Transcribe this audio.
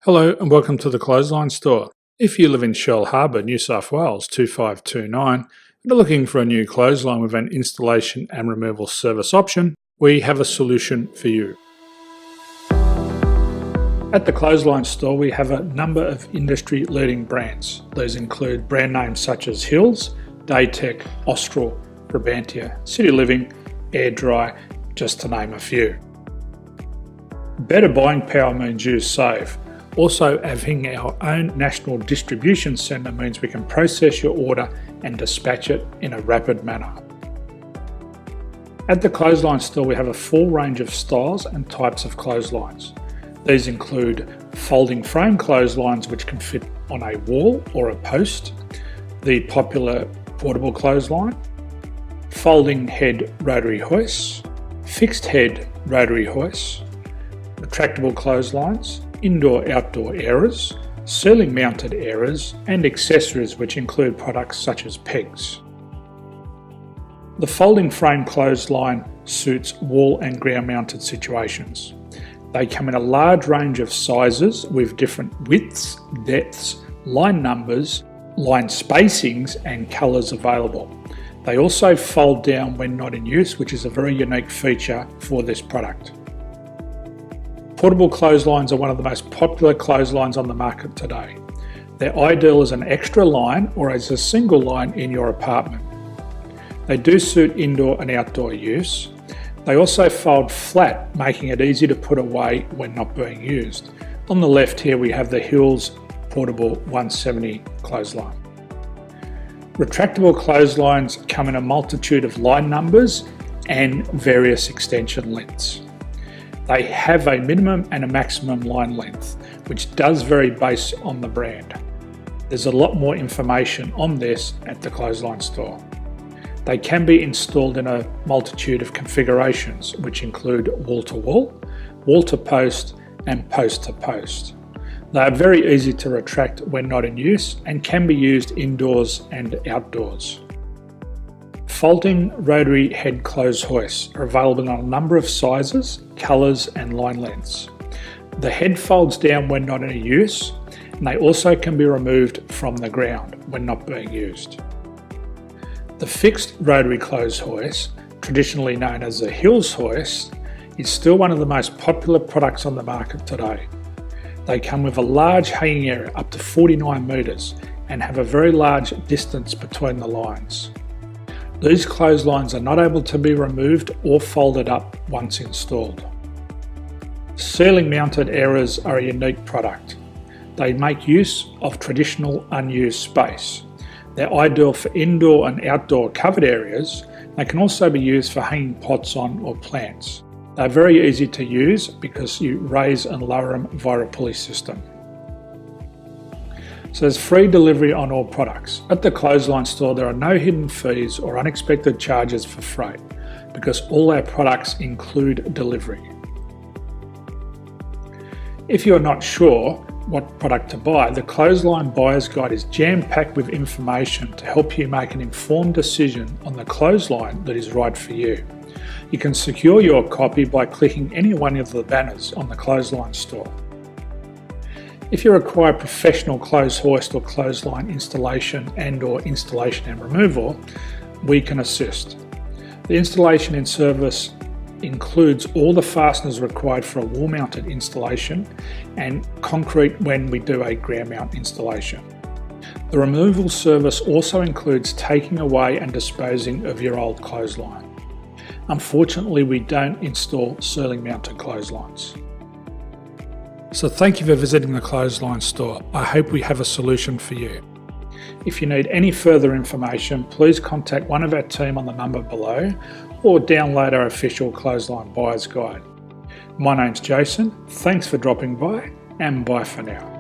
Hello and welcome to the Clothesline Store. If you live in Shellharbour, New South Wales 2529 and are looking for a new clothesline with an installation and removal service option, we have a solution for you. At the Clothesline Store we have a number of industry leading brands. These include brand names such as Hills, Daytech, Austral, Brabantia, City Living, Air Dry, just to name a few. Better buying power means you save. Also, having our own national distribution centre means we can process your order and dispatch it in a rapid manner. At the Clothesline Store we have a full range of styles and types of clotheslines. These include folding frame clotheslines which can fit on a wall or a post, the popular portable clothesline, folding head rotary hoists, fixed head rotary hoists, retractable clotheslines, indoor-outdoor airers, ceiling mounted airers and accessories which include products such as pegs. The folding frame clothesline suits wall and ground mounted situations. They come in a large range of sizes with different widths, depths, line numbers, line spacings and colours available. They also fold down when not in use, which is a very unique feature for this product. Portable clotheslines are one of the most popular clotheslines on the market today. They're ideal as an extra line or as a single line in your apartment. They do suit indoor and outdoor use. They also fold flat, making it easy to put away when not being used. On the left here we have the Hills Portable 170 clothesline. Retractable clotheslines come in a multitude of line numbers and various extension lengths. They have a minimum and a maximum line length, which does vary based on the brand. There's a lot more information on this at the Clothesline Store. They can be installed in a multitude of configurations, which include wall-to-wall, wall-to-post and post-to-post. They are very easy to retract when not in use and can be used indoors and outdoors. Folding rotary head clothes hoists are available in a number of sizes, colours and line lengths. The head folds down when not in use and they also can be removed from the ground when not being used. The fixed rotary clothes hoist, traditionally known as the Hills hoist, is still one of the most popular products on the market today. They come with a large hanging area up to 49 metres and have a very large distance between the lines. These clotheslines are not able to be removed or folded up once installed. Ceiling mounted airers are a unique product. They make use of traditional unused space. They're ideal for indoor and outdoor covered areas. They can also be used for hanging pots on or plants. They're very easy to use because you raise and lower them via a pulley system. So there's free delivery on all products. At the Clothesline Store there are no hidden fees or unexpected charges for freight because all our products include delivery. If you're not sure what product to buy, the Clothesline Buyer's Guide is jam-packed with information to help you make an informed decision on the clothesline that is right for you. You can secure your copy by clicking any one of the banners on the Clothesline Store. If you require professional clothes hoist or clothesline installation and/or installation and removal, we can assist. The installation and service includes all the fasteners required for a wall-mounted installation and concrete when we do a ground mount installation. The removal service also includes taking away and disposing of your old clothesline. Unfortunately, we don't install ceiling mounted clotheslines. So thank you for visiting the Clothesline Store. I hope we have a solution for you. If you need any further information, please contact one of our team on the number below or download our official Clothesline Buyer's Guide. My name's Jason, thanks for dropping by and bye for now.